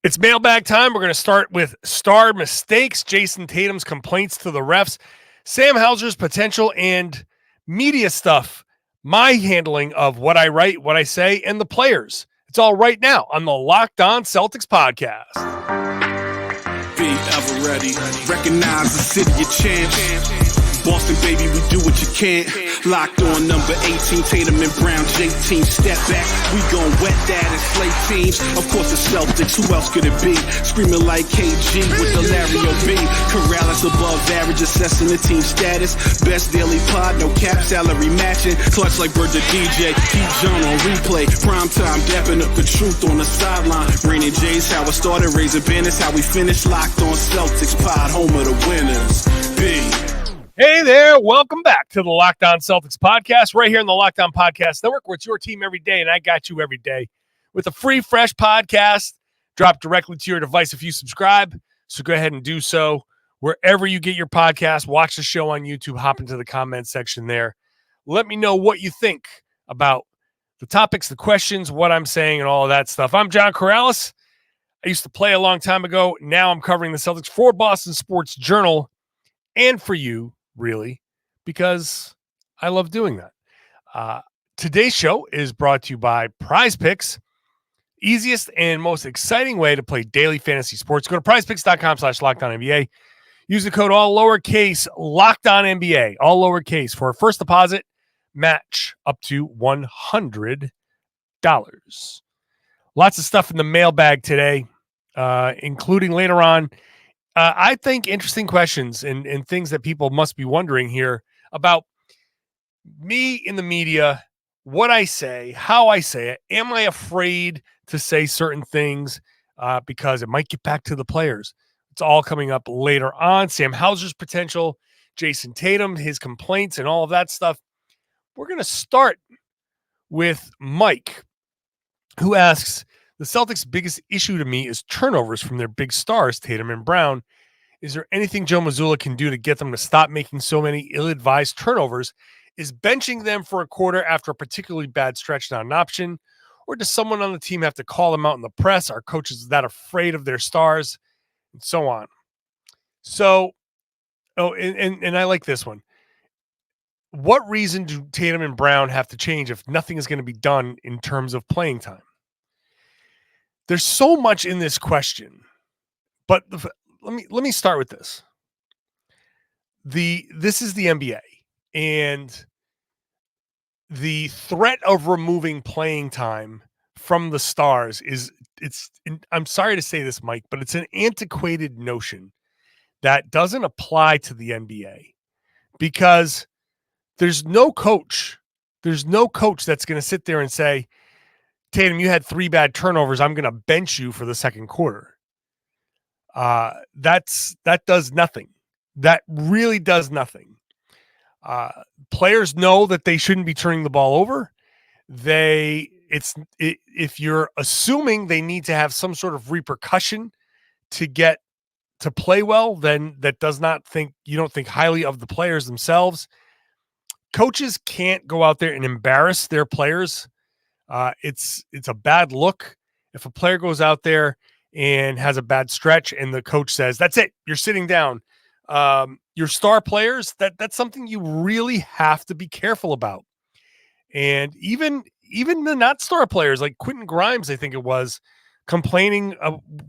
It's mailbag time. We're going to start with star mistakes, Jayson Tatum's complaints to the refs, Sam Hauser's potential, and media stuff, my handling of what I write, what I say, and the players. It's all right now on the Locked On Celtics podcast. Be ever ready. Recognize the city of champs. Boston, baby, we do what you can't. Locked on number 18, Tatum and Brown, J-team, step back. We gon' wet that and slay teams. Of course, the Celtics, who else could it be? Screaming like KG with the Larry O.B. Karalis above average, assessing the team status. Best daily pod, no cap, salary matching. Clutch like Bird the DJ, Keith John on replay. Prime time, dapping up the truth on the sideline. Raining J's, how it started, raising banners, how we finished. Locked on Celtics pod, home of the winners. B. Hey there, welcome back to the Locked On Celtics podcast, right here in the Locked On Podcast Network, where it's your team every day, and I got you every day with a free, fresh podcast dropped directly to your device if you subscribe. So go ahead and do so wherever you get your podcast. Watch the show on YouTube, hop into the comment section there. Let me know what you think about the topics, the questions, what I'm saying, and all of that stuff. I'm John Karalis. I used to play a long time ago. Now I'm covering the Celtics for Boston Sports Journal and for you, really, because I love doing that. Today's show is brought to you by Prize Picks, easiest and most exciting way to play daily fantasy sports. Go to prizepicks.com/LockedOnNBA. Use the code all lowercase LockedOnNBA, all lowercase, for a first deposit match up to $100. Lots of stuff in the mailbag today, including later on. I think interesting questions and things that people must be wondering here about me in the media, what I say, how I say it. Am I afraid to say certain things because it might get back to the players? It's all coming up later on. Sam Hauser's potential, Jayson Tatum, his complaints, and all of that stuff. We're going to start with Mike, who asks, the Celtics' biggest issue to me is turnovers from their big stars, Tatum and Brown. Is there anything Joe Mazzulla can do to get them to stop making so many ill-advised turnovers? Is benching them for a quarter after a particularly bad stretch not an option? Or does someone on the team have to call them out in the press? Are coaches that afraid of their stars? And so on. So, and I like this one. What reason do Tatum and Brown have to change if nothing is going to be done in terms of playing time? There's so much in this question, but let me start with this. This is the NBA, and the threat of removing playing time from the stars I'm sorry to say this, Mike, but it's an antiquated notion that doesn't apply to the NBA because there's no coach that's going to sit there and say, Tatum, you had 3 bad turnovers. I'm going to bench you for the second quarter. That does nothing. That really does nothing. Players know that they shouldn't be turning the ball over. If you're assuming they need to have some sort of repercussion to get to play well, then you don't think highly of the players themselves. Coaches can't go out there and embarrass their players. It's a bad look if a player goes out there and has a bad stretch and the coach says, that's it, you're sitting down. Your star players, that's something you really have to be careful about. And even the not star players like Quentin Grimes, I think it was, complaining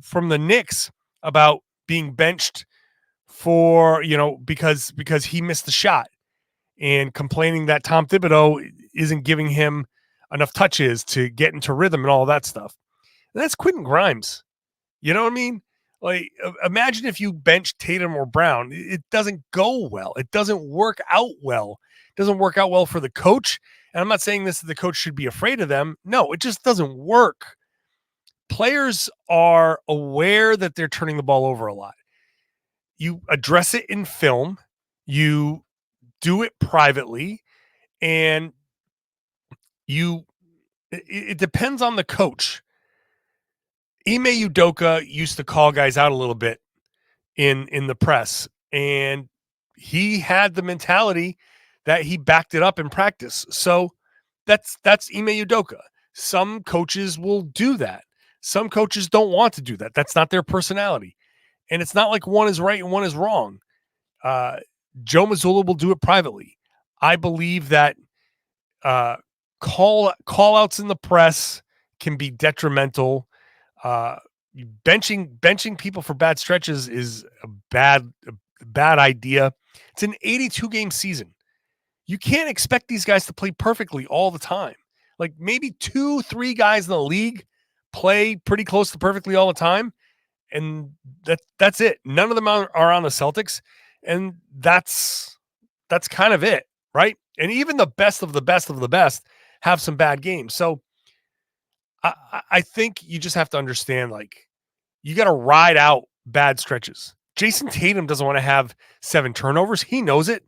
from the Knicks about being benched for, because he missed the shot, and complaining that Tom Thibodeau isn't giving him enough touches to get into rhythm and all that stuff. And that's Quentin Grimes. You know what I mean? Like, imagine if you bench Tatum or Brown. It doesn't go well. It doesn't work out well. It doesn't work out well for the coach. And I'm not saying this that the coach should be afraid of them. No, it just doesn't work. Players are aware that they're turning the ball over a lot. You address it in film. You do it privately. And it depends on the coach. Ime Udoka used to call guys out a little bit in the press, and he had the mentality that he backed it up in practice. So that's Ime Udoka. Some coaches will do that. Some coaches don't want to do that. That's not their personality. And it's not like one is right and one is wrong. Joe Mazzulla will do it privately. I believe that call outs in the press can be detrimental. Benching people for bad stretches is a bad idea. It's an 82 game season. You can't expect these guys to play perfectly all the time. Like maybe 2-3 guys in the league play pretty close to perfectly all the time. And that's it. None of them are on the Celtics. And that's kind of it, right? And even the best of the best of the best have some bad games. So I think you just have to understand, like, you got to ride out bad stretches. Jayson Tatum doesn't want to have 7 turnovers. He knows it.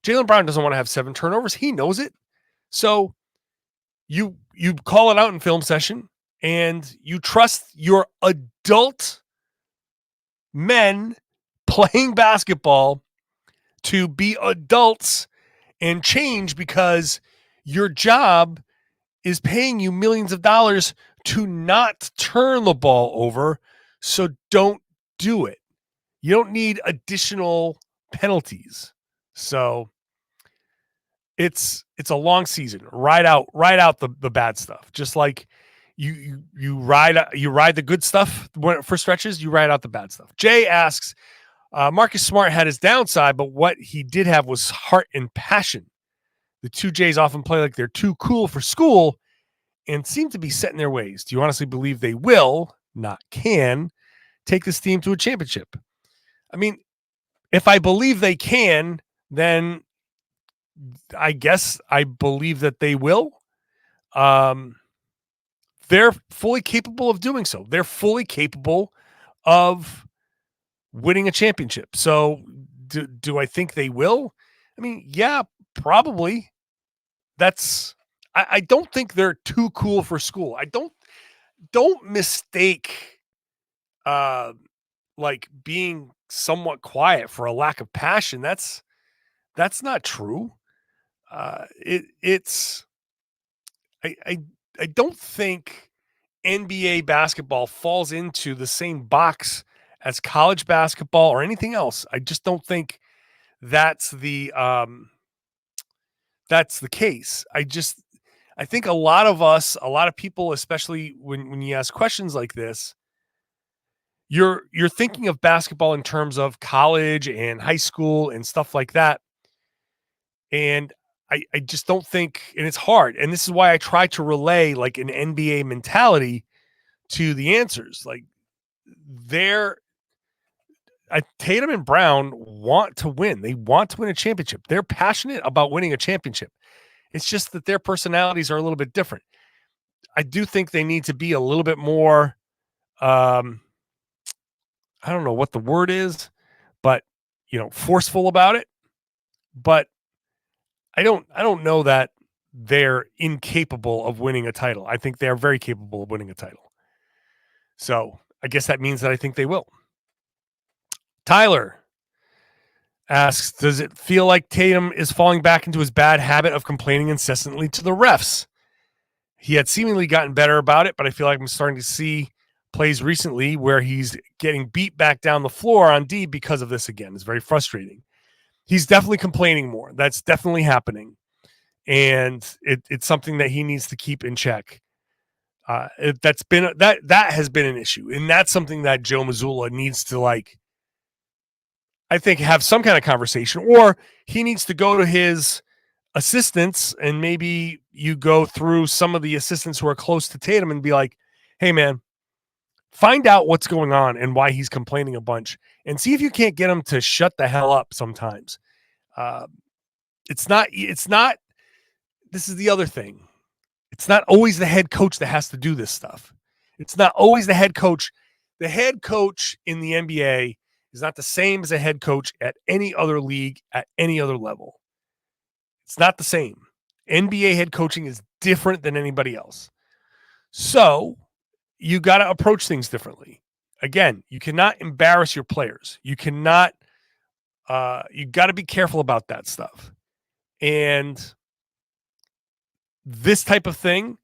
Jaylen Brown doesn't want to have 7 turnovers. He knows it. So you call it out in film session, and you trust your adult men playing basketball to be adults and change, because your job is paying you millions of dollars to not turn the ball over. So don't do it. You don't need additional penalties. So it's a long season. Ride out the bad stuff. Just like you ride the good stuff for stretches, you ride out the bad stuff. Jay asks, Marcus Smart had his downside, but what he did have was heart and passion. The two Jays often play like they're too cool for school and seem to be set in their ways. Do you honestly believe they will, not can, take this team to a championship? I mean, if I believe they can, then I guess I believe that they will. They're fully capable of doing so. They're fully capable of winning a championship. So do I think they will? I mean, yeah, probably. I don't think they're too cool for school. I don't mistake like being somewhat quiet for a lack of passion. That's not true. I don't think NBA basketball falls into the same box as college basketball or anything else. I just don't think that's the case. I think a lot of people, especially when you ask questions like this, you're thinking of basketball in terms of college and high school and stuff like that. And I just don't think, and it's hard. And this is why I try to relay like an NBA mentality to the answers. Like Tatum and Brown want to win. They want to win a championship. They're passionate about winning a championship. It's just that their personalities are a little bit different. I do think they need to be a little bit more, I don't know what the word is, but forceful about it. But I don't know that they're incapable of winning a title. I think they're very capable of winning a title. So I guess that means that I think they will. Tyler asks, does it feel like Tatum is falling back into his bad habit of complaining incessantly to the refs? He had seemingly gotten better about it, but I feel like I'm starting to see plays recently where he's getting beat back down the floor on D because of this again. It's very frustrating. He's definitely complaining more. That's definitely happening. And it's something that he needs to keep in check. That has been an issue. And that's something that Joe Mazzulla needs to, I think, have some kind of conversation, or he needs to go to his assistants, and maybe you go through some of the assistants who are close to Tatum and be like, hey man, find out what's going on and why he's complaining a bunch, and see if you can't get him to shut the hell up sometimes. It's not, this is the other thing. It's not always the head coach that has to do this stuff. It's not always the head coach. The head coach in the NBA is not the same as a head coach at any other league at any other level. It's not the same. NBA head coaching is different than anybody else. So you got to approach things differently. Again, you cannot embarrass your players. You cannot, you got to be careful about that stuff. And this type of thing,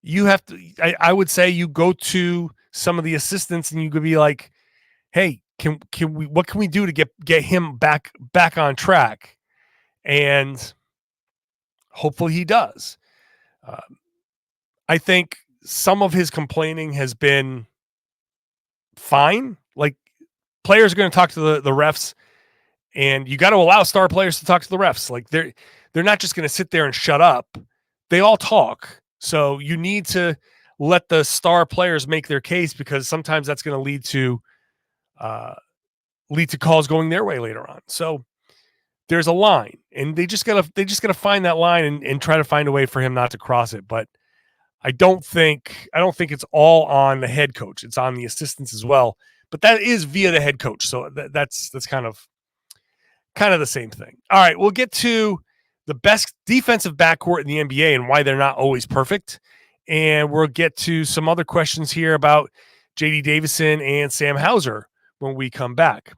you have to, I would say you go to some of the assistants and you could be like, hey, what can we do to get him back on track? And hopefully he does. I think some of his complaining has been fine. Like, players are going to talk to the refs, and you got to allow star players to talk to the refs. Like, they're not just going to sit there and shut up. They all talk. So you need to let the star players make their case, because sometimes that's going to lead to calls going their way later on. So there's a line, and they just gotta find that line and try to find a way for him not to cross it. But I don't think it's all on the head coach. It's on the assistants as well. But that is via the head coach. So that's kind of the same thing. All right, we'll get to the best defensive backcourt in the NBA and why they're not always perfect. And we'll get to some other questions here about JD Davison and Sam Hauser when we come back.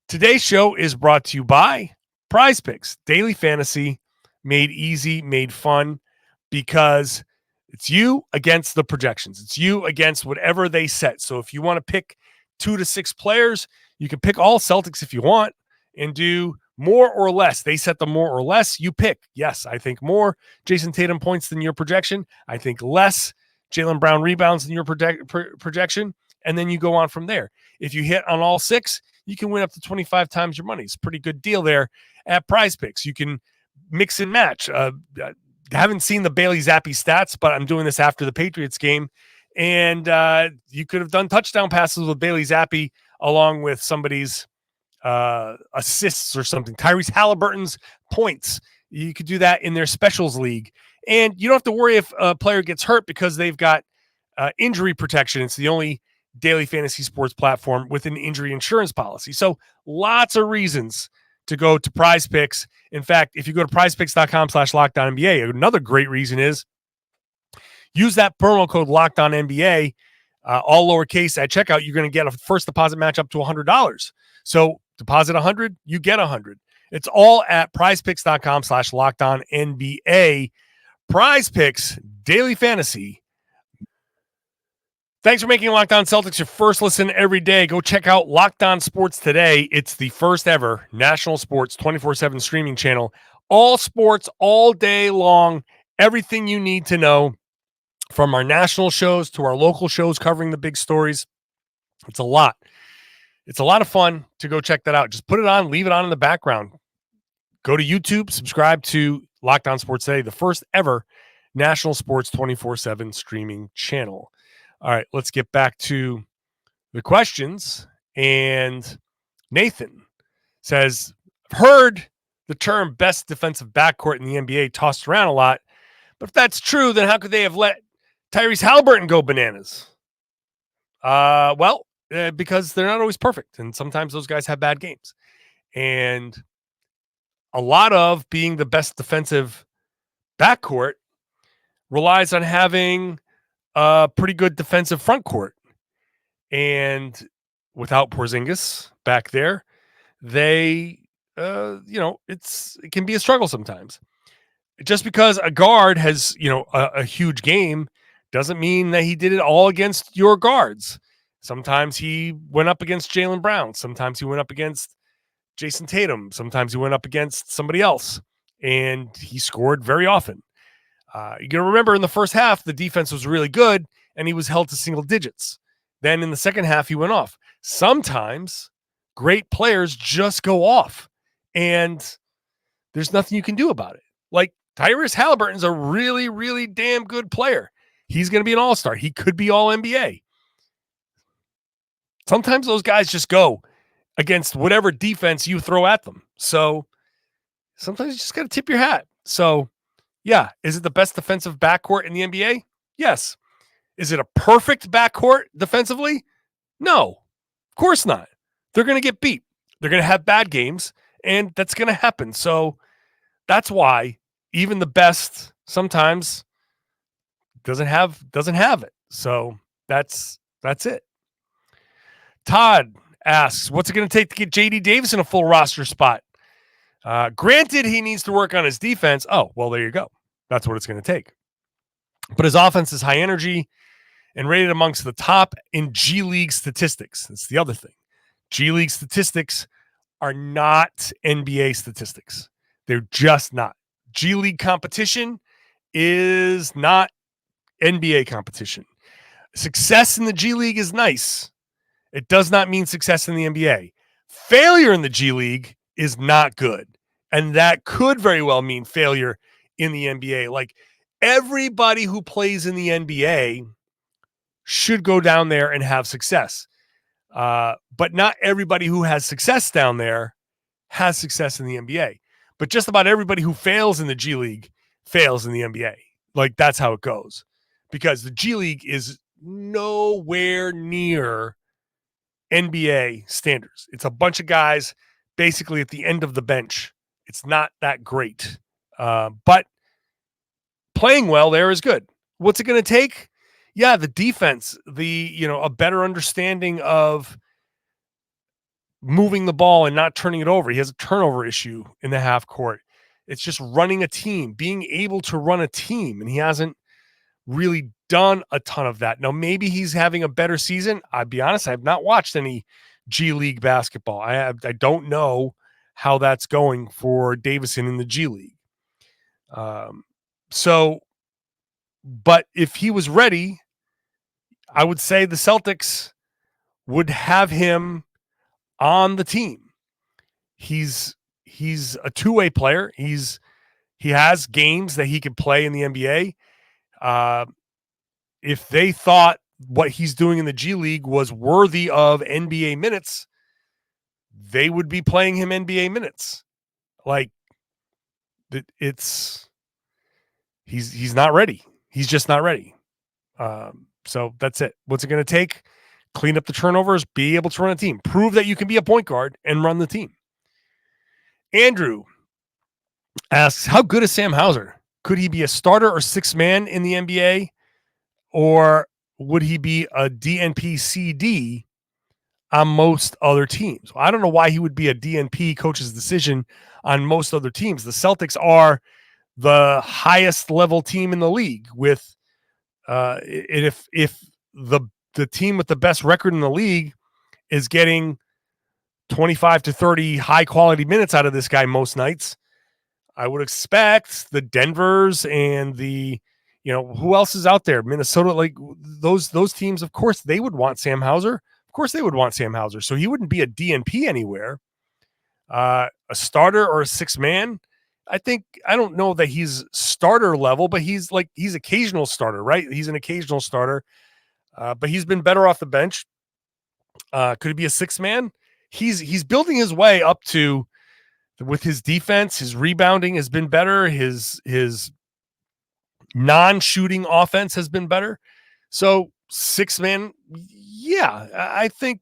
Today's show is brought to you by Prize Picks, daily fantasy made easy, made fun, because it's you against the projections. It's you against whatever they set. So if you want to pick 2 to 6 players, you can pick all Celtics if you want and do more or less. They set the more or less. You pick. Yes, I think more Jayson Tatum points than your projection. I think less Jaylen Brown rebounds than your projection. And then you go on from there. If you hit on all 6, you can win up to 25 times your money. It's a pretty good deal there at Prize Picks. You can mix and match. I haven't seen the Bailey Zappi stats, but I'm doing this after the Patriots game. And you could have done touchdown passes with Bailey Zappi along with somebody's assists or something. Tyrese Halliburton's points. You could do that in their specials league. And you don't have to worry if a player gets hurt, because they've got injury protection. It's the only daily fantasy sports platform with an injury insurance policy. So lots of reasons to go to Prize Picks. In fact, if you go to prizepicks.com/LockedOnNBA, another great reason is use that promo code LockedOnNBA, all lowercase at checkout. You're going to get a first deposit match up to $100. So deposit $100, you get $100. It's all at prizepicks.com/LockedOnNBA. Prize Picks, daily fantasy. Thanks for making Locked On Celtics your first listen every day. Go check out Locked On Sports today. It's the first ever national sports 24/7 streaming channel. All sports, all day long. Everything you need to know, from our national shows to our local shows covering the big stories. It's a lot. It's a lot of fun to go check that out. Just put it on, leave it on in the background. Go to YouTube, subscribe to Locked On Sports today, the first ever national sports 24/7 streaming channel. All right, let's get back to the questions. And Nathan says, I've heard the term best defensive backcourt in the NBA tossed around a lot, but if that's true, then how could they have let Tyrese Halliburton go bananas? Because they're not always perfect, and sometimes those guys have bad games. And a lot of being the best defensive backcourt relies on having a pretty good defensive front court. And without Porzingis back there, it can be a struggle sometimes. Just because a guard has, a huge game doesn't mean that he did it all against your guards. Sometimes he went up against Jaylen Brown. Sometimes he went up against Jayson Tatum. Sometimes he went up against somebody else, and he scored very often. You got to remember, in the first half, the defense was really good, and he was held to single digits. Then in the second half, he went off. Sometimes great players just go off, and there's nothing you can do about it. Like, Tyrese Halliburton's a really, really damn good player. He's going to be an all-star. He could be all-NBA. Sometimes those guys just go against whatever defense you throw at them. So sometimes you just got to tip your hat. So, yeah, is it the best defensive backcourt in the NBA? Yes. Is it a perfect backcourt defensively? No, of course not. They're going to get beat. They're going to have bad games, and that's going to happen. So that's why even the best sometimes doesn't have it. So that's it. Todd asks, what's it going to take to get JD Davison a full roster spot? Granted, he needs to work on his defense. Oh, well, there you go. That's what it's going to take. but his offense is high energy and rated amongst the top in G League statistics. That's the other thing. G League statistics are not NBA statistics. They're just not. G League competition is not NBA competition. Success in the G League is nice. It does not mean success in the NBA. Failure in the G League is not good. And that could very well mean failure in the NBA. Like, everybody who plays in the NBA should go down there and have success. But not everybody who has success down there has success in the NBA. But just about everybody who fails in the G League fails in the NBA. Like, that's how it goes. Because the G League is nowhere near NBA standards. It's a bunch of guys basically at the end of the bench. It's not that great. But playing well there is good. What's it going to take? Yeah, the defense, a better understanding of moving the ball and not turning it over. He has a turnover issue in the half court. It's just running a team, being able to run a team, and he hasn't really done a ton of that. Now, maybe he's having a better season. I'll be honest, I have not watched any G League basketball. I don't know how that's going for Davison in the G League. But if he was ready, I would say the Celtics would have him on the team. He's a two-way player. He has games that he could play in the NBA. If they thought what he's doing in the G League was worthy of NBA minutes, they would be playing him NBA minutes. Like, he's not ready. He's just not ready. So that's it. What's it going to take? Clean up the turnovers, be able to run a team, prove that you can be a point guard and run the team. Andrew asks, how good is Sam Hauser? Could he be a starter or sixth man in the NBA? Or would he be a DNP CD on most other teams? I don't know why he would be a DNP coach's decision on most other teams. The Celtics are the highest level team in the league with if the team with the best record in the league is getting 25 to 30 high quality minutes out of this guy most nights, I would expect the Denvers and who else is out there? Minnesota, like those teams, of course, they would want Sam Hauser. Of course, they would want Sam Hauser. So he wouldn't be a DNP anywhere. A starter or a sixth man. I don't know that he's starter level, but he's occasional starter, right? He's an occasional starter, but he's been better off the bench. Could he be a sixth man? He's building his way up to, with his defense, his rebounding has been better. His non-shooting offense has been better. So sixth man, yeah, I think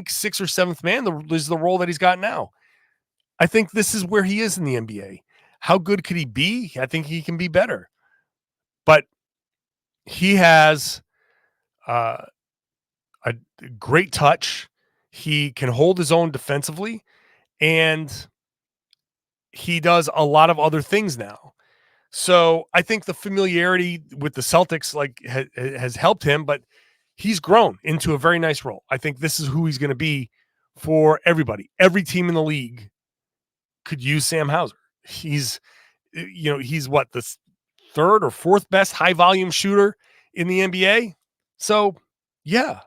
sixth or seventh man is the role that he's got now. I think this is where he is in the NBA. How good could he be? I think he can be better. But he has a great touch. He can hold his own defensively, and he does a lot of other things now. So I think the familiarity with the Celtics has helped him, but he's grown into a very nice role. I think this is who he's going to be for everybody. Every team in the league could use Sam Hauser. He's what, the third or fourth best high volume shooter in the NBA. So yeah,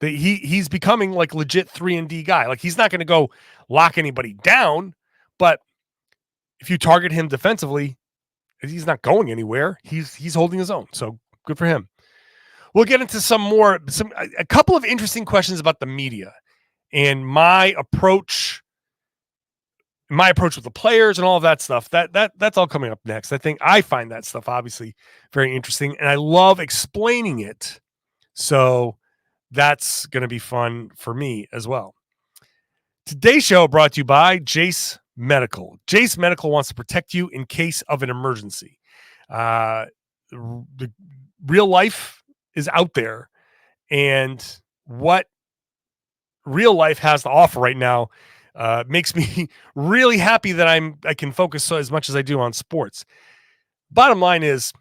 he's becoming like legit 3-and-D guy. Like, he's not going to go lock anybody down, but if you target him defensively, he's not going anywhere. He's holding his own. So good for him. We'll get into a couple of interesting questions about the media and my approach with the players and all of that stuff. That's all coming up next. I find that stuff obviously very interesting, and I love explaining it. So that's going to be fun for me as well. Today's show brought to you by Jase Medical. Jase Medical wants to protect you in case of an emergency. The real life is out there, and what real life has to offer right now makes me really happy that I can focus as much as I do on sports. Bottom line is,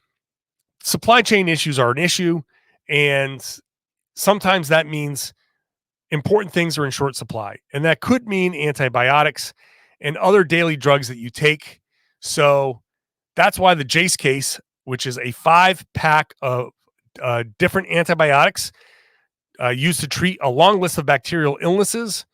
supply chain issues are an issue, and sometimes that means important things are in short supply, and that could mean antibiotics and other daily drugs that you take. So that's why the Jase case, which is a 5-pack of different antibiotics used to treat a long list of bacterial illnesses,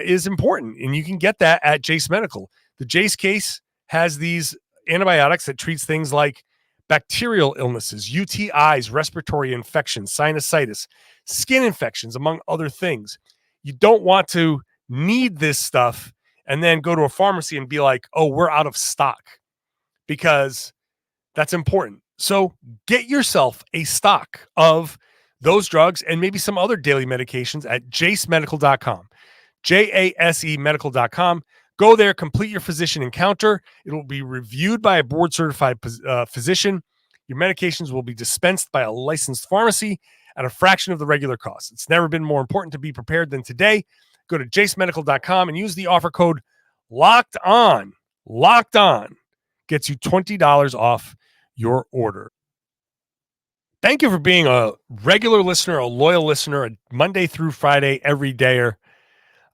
is important. And you can get that at Jase Medical. The Jase case has these antibiotics that treats things like bacterial illnesses, UTIs, respiratory infections, sinusitis, skin infections, among other things. You don't want to need this stuff and then go to a pharmacy and be like, oh, we're out of stock, because that's important. So get yourself a stock of those drugs and maybe some other daily medications at jasemedical.com, JASE medical.com. Go there, complete your physician encounter. It will be reviewed by a board-certified physician. Your medications will be dispensed by a licensed pharmacy at a fraction of the regular cost. It's never been more important to be prepared than today. Go to jasemedical.com and use the offer code LOCKED ON. LOCKED ON gets you $20 off your order. Thank you for being a regular listener, a loyal listener, a Monday through Friday, every dayer.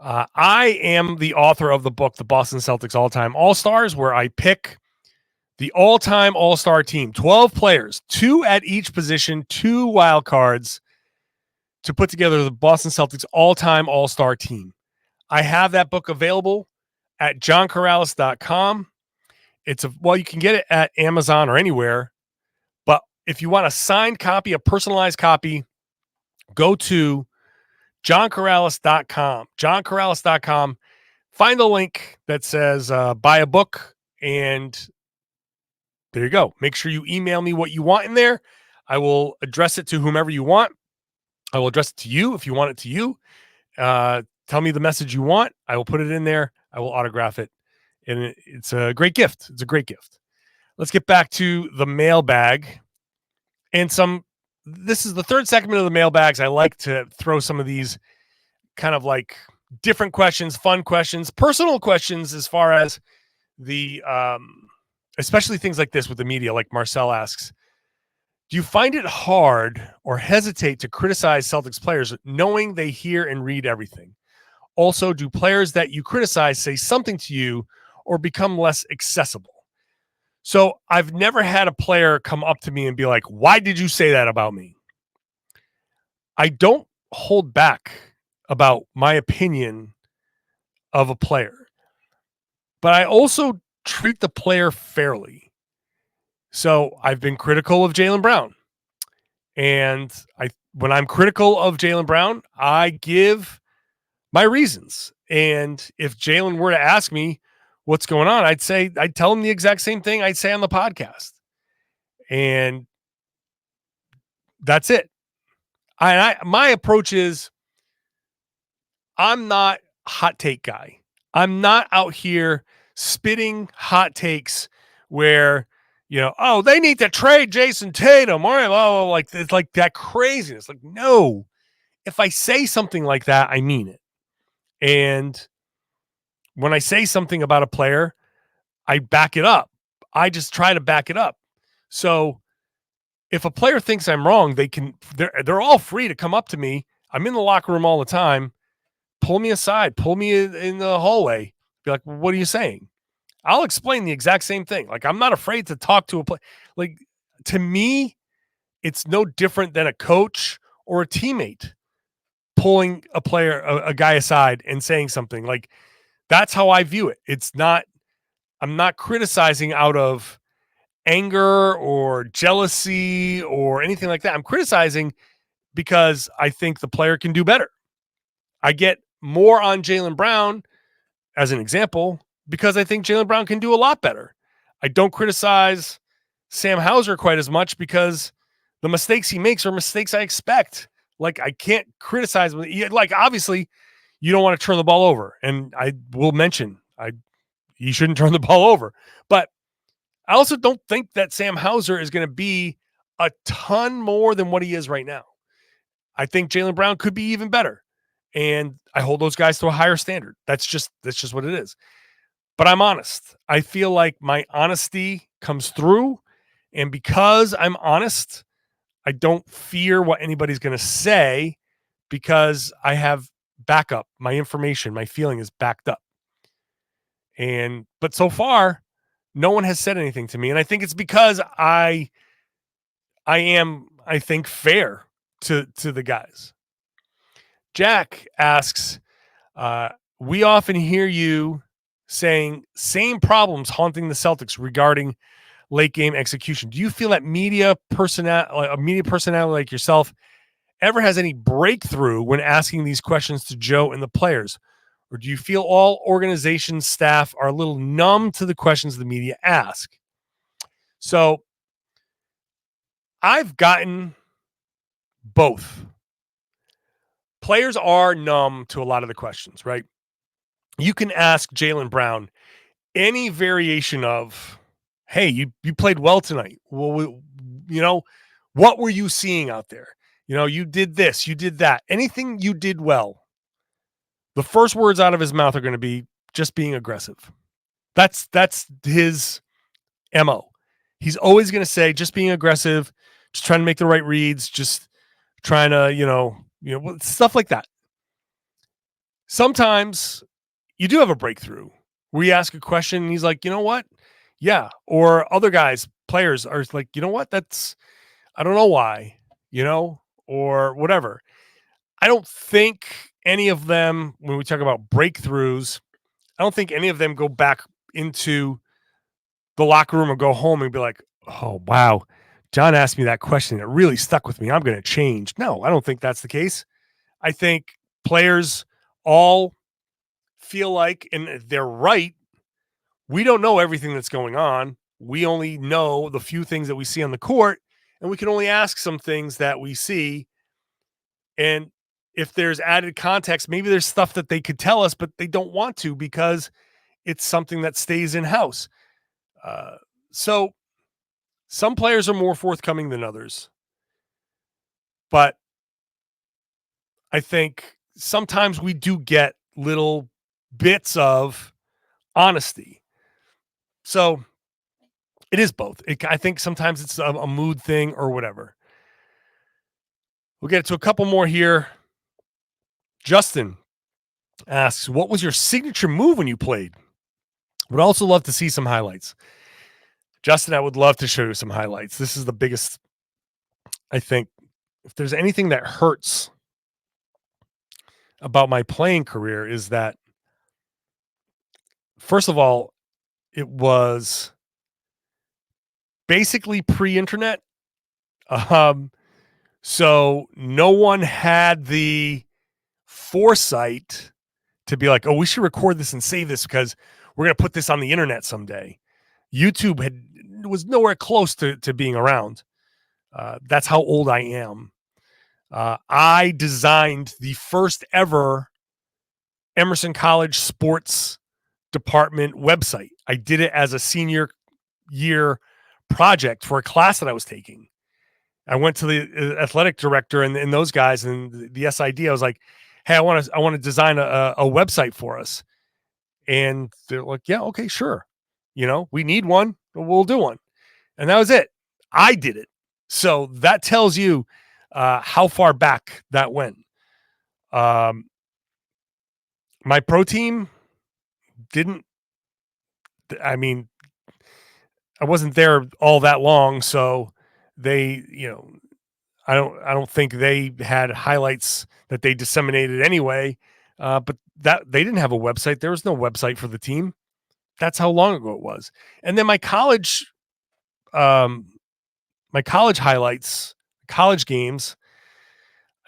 I am the author of the book, The Boston Celtics All-Time All-Stars, where I pick the all-time all-star team, 12 players, 2 at each position, 2 wild cards, to put together the Boston Celtics all-time all-star team. I have that book available at johnkaralis.com. You can get it at Amazon or anywhere, but if you want a signed copy, a personalized copy, go to johnkaralis.com. johnkaralis.com. Find the link that says buy a book, and there you go. Make sure you email me what you want in there. I will address it to whomever you want. I will address it to you if you want it to you. Tell me the message you want. I will put it in there. I will autograph it. And it's a great gift. It's a great gift. Let's get back to the mailbag. This is the third segment of the mailbags. I like to throw some of these kind of like different questions, fun questions, personal questions, as far as the, especially things like this with the media, like Marcel asks, do you find it hard or hesitate to criticize Celtics players knowing they hear and read everything? Also, do players that you criticize say something to you or become less accessible? So I've never had a player come up to me and be like, why did you say that about me? I don't hold back about my opinion of a player, but I also treat the player fairly. So I've been critical of Jaylen Brown. And when I'm critical of Jaylen Brown, I give my reasons. And if Jaylen were to ask me what's going on, I'd tell him the exact same thing I'd say on the podcast. And that's it. My approach is, I'm not a hot take guy. I'm not out here spitting hot takes where, they need to trade Jayson Tatum, or like it's like that craziness. Like, no, if I say something like that, I mean it. And when I say something about a player, I back it up. I just try to back it up. So if a player thinks I'm wrong, they're all free to come up to me. I'm in the locker room all the time. Pull me aside, pull me in the hallway. Be like, well, what are you saying? I'll explain the exact same thing. Like, I'm not afraid to talk to a player. Like, to me, it's no different than a coach or a teammate pulling a guy aside and saying something. Like, that's how I view it. I'm not criticizing out of anger or jealousy or anything like that. I'm criticizing because I think the player can do better. I get more on Jaylen Brown, as an example, because I think Jaylen Brown can do a lot better. I don't criticize Sam Hauser quite as much because the mistakes he makes are mistakes I expect. Like, I can't criticize him. Like, obviously, you don't want to turn the ball over. And I will mention, you shouldn't turn the ball over. But I also don't think that Sam Hauser is going to be a ton more than what he is right now. I think Jaylen Brown could be even better. And I hold those guys to a higher standard. That's just what it is. But I'm honest. I feel like my honesty comes through, And because I'm honest, I don't fear what anybody's going to say because I have backup. My information, my feeling is backed up. But so far, no one has said anything to me. And I think it's because I am, I think, fair to the guys. Jack asks, we often hear you saying same problems haunting the Celtics regarding late game execution. Do you feel that a media personality like yourself ever has any breakthrough when asking these questions to Joe and the players? Or do you feel all organization staff are a little numb to the questions the media ask? So I've gotten both. Players are numb to a lot of the questions, right? You can ask Jaylen Brown any variation of, hey, you played well tonight. Well, what were you seeing out there? You did this, you did that. Anything you did well, the first words out of his mouth are going to be just being aggressive. That's his MO. He's always going to say just being aggressive, just trying to make the right reads, just trying to, stuff like that. Sometimes you do have a breakthrough where you ask a question and he's like, you know what? Yeah. Or other guys, players are like, you know what? I don't know why, or whatever. I don't think any of them, when we talk about breakthroughs, I don't think any of them go back into the locker room or go home and be like, oh, wow, John asked me that question. It really stuck with me. I'm going to change. No, I don't think that's the case. I think players all feel like, and they're right, we don't know everything that's going on. We only know the few things that we see on the court, and we can only ask some things that we see. And if there's added context, maybe there's stuff that they could tell us, but they don't want to because it's something that stays in-house. So some players are more forthcoming than others. But I think sometimes we do get little bits of honesty. So it is both. I think sometimes it's a mood thing or whatever. We'll get to a couple more here. Justin asks, what was your signature move when you played? Would also love to see some highlights. Justin, I would love to show you some highlights. This is the biggest, I think, if there's anything that hurts about my playing career is that, first of all, it was basically pre-internet. So no one had the foresight to be like, oh, we should record this and save this because we're going to put this on the internet someday. YouTube was nowhere close to being around. That's how old I am. I designed the first ever Emerson College sports department website. I did it as a senior year project for a class that I was taking. I went to the athletic director and those guys and the SID. I was like, hey, I want to design a website for us. And they're like, yeah, okay, sure. We need one. We'll do one. And that was it. I did it. So that tells you how far back that went. My pro team didn't. I mean, I wasn't there all that long, so they, I don't think they had highlights that they disseminated anyway. But that they didn't have a website. There was no website for the team. That's how long ago it was. And then my college highlights, college games,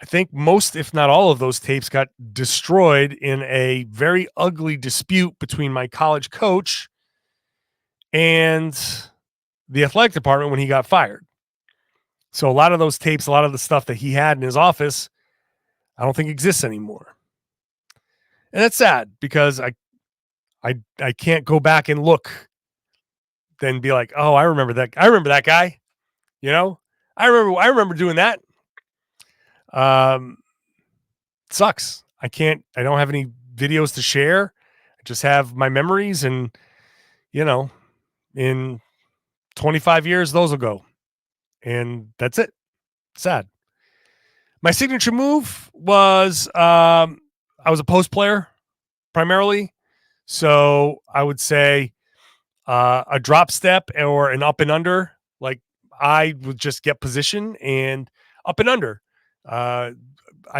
I think most, if not all of those tapes got destroyed in a very ugly dispute between my college coach and the athletic department when he got fired. So a lot of those tapes, a lot of the stuff that he had in his office, I don't think exists anymore. And that's sad because I can't go back and look then be like, oh, I remember that. I remember that guy. I remember doing that. Sucks. I don't have any videos to share. I just have my memories and, in 25 years, those will go. And that's it. Sad. My signature move was I was a post player primarily. So I would say a drop step or an up and under. Like I would just get position and up and under. I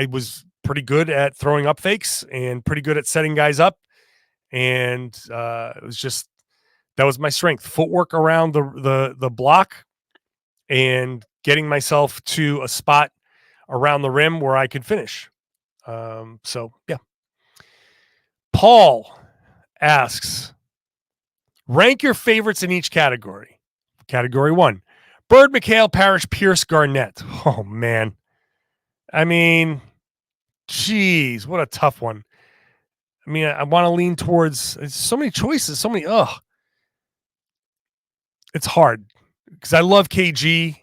was pretty good at throwing up fakes and pretty good at setting guys up. And it was just, that was my strength. Footwork around the block and getting myself to a spot around the rim where I could finish. So yeah. Paul asks, rank your favorites in each category. Category 1, Bird, McHale, Parrish, Pierce, Garnett. Oh man. I mean, geez, what a tough one. I mean, I want to lean towards so many choices, so many. It's hard because I love KG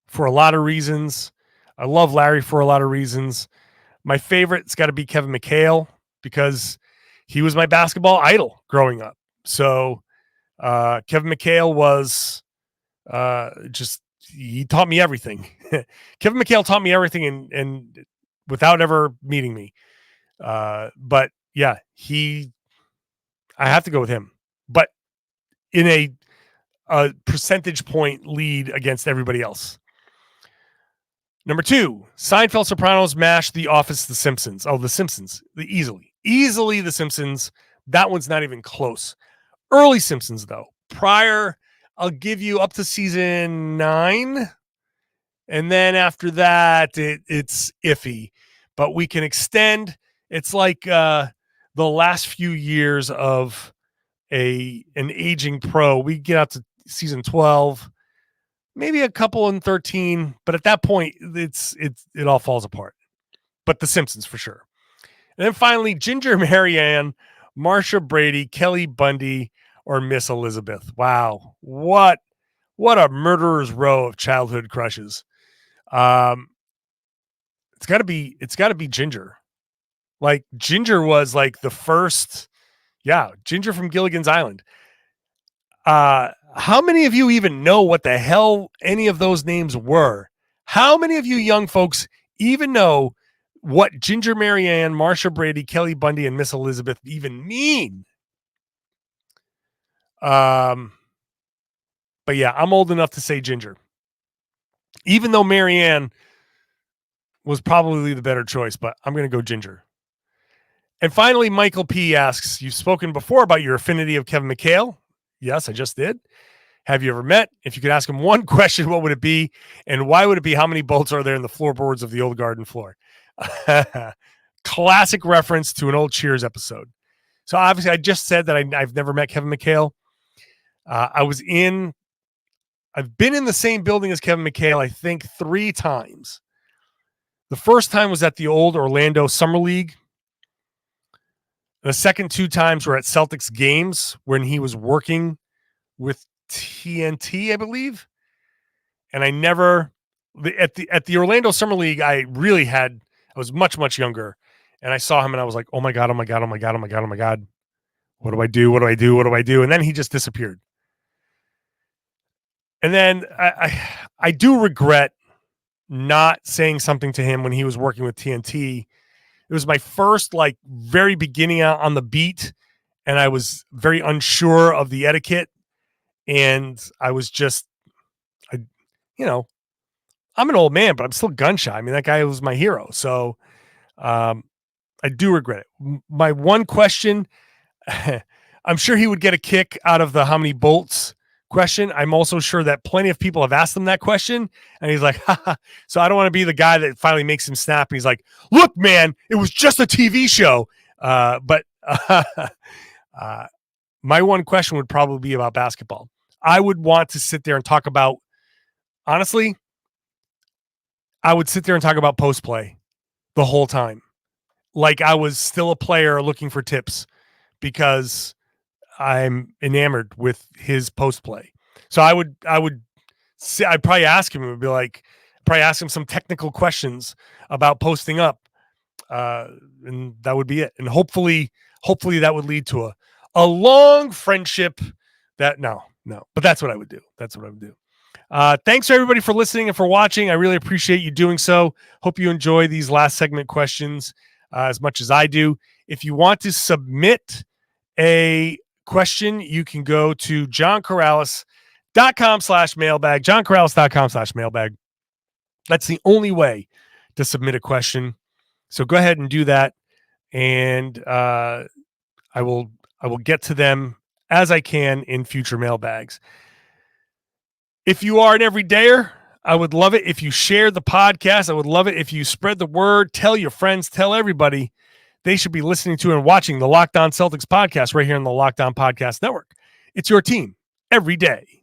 for a lot of reasons. I love Larry for a lot of reasons. My favorite's got to be Kevin McHale because he was my basketball idol growing up. So Kevin McHale was he taught me everything. Kevin McHale taught me everything and without ever meeting me. But yeah, I have to go with him, but in a percentage point lead against everybody else. Number 2, Seinfeld, Sopranos, MASH, The Office, The Simpsons. Oh, The Simpsons. Easily The Simpsons. That one's not even close. Early Simpsons, though. Prior, I'll give you up to season 9. And then after that, it's iffy. But we can extend. It's like the last few years of an aging pro. We get out to season 12. Maybe a couple in 13, but at that point, it all falls apart. But The Simpsons for sure. And then finally, Ginger Marianne, Marsha Brady, Kelly Bundy, or Miss Elizabeth. Wow, what a murderer's row of childhood crushes. It's got to be Ginger. Like Ginger was like the first, Ginger from Gilligan's Island. How many of you even know what the hell any of those names were? How many of you young folks even know what Ginger Marianne, Marsha Brady, Kelly Bundy, and Miss Elizabeth even mean? But yeah, I'm old enough to say Ginger. Even though Marianne was probably the better choice, but I'm going to go Ginger. And finally, Michael P. asks, you've spoken before about your affinity of Kevin McHale. Yes, I just did. Have you ever met? If you could ask him one question, what would it be? And why would it be? How many bolts are there in the floorboards of the old garden floor? Classic reference to an old Cheers episode. So obviously I just said that I've never met Kevin McHale. I've been in the same building as Kevin McHale, I think 3 times. The first time was at the old Orlando Summer League. The second 2 times were at Celtics games when he was working with TNT, I believe. And I never at the Orlando Summer League, I was much, much younger. And I saw him and I was like, oh my God. What do I do? And then he just disappeared. And then I do regret not saying something to him when he was working with TNT. It was my first, very beginning out on the beat, and I was very unsure of the etiquette. And I was just, I'm an old man, but I'm still gun shy. I mean, that guy was my hero. So I do regret it. My one question, I'm sure he would get a kick out of the how many bolts question. I'm also sure that plenty of people have asked him that question, and he's like, haha. So I don't want to be the guy that finally makes him snap. And he's like, look, man, it was just a TV show. But my one question would probably be about basketball. I would want to sit there and talk about, honestly, I would sit there and talk about post play the whole time. Like I was still a player looking for tips because I'm enamored with his post play. So I'd probably ask him, ask him some technical questions about posting up. And that would be it. And hopefully that would lead to a long friendship No, but that's what I would do. That's what I would do. Thanks for everybody for listening and for watching. I really appreciate you doing so. Hope you enjoy these last segment questions as much as I do. If you want to submit a question, you can go to johnkaralis.com/mailbag, johnkaralis.com/mailbag. That's the only way to submit a question. So go ahead and do that. And I will get to them as I can in future mailbags. If you are an everydayer, I would love it if you share the podcast. I would love it if you spread the word, tell your friends, tell everybody they should be listening to and watching the Locked On Celtics podcast right here on the Locked On Podcast Network. It's your team every day.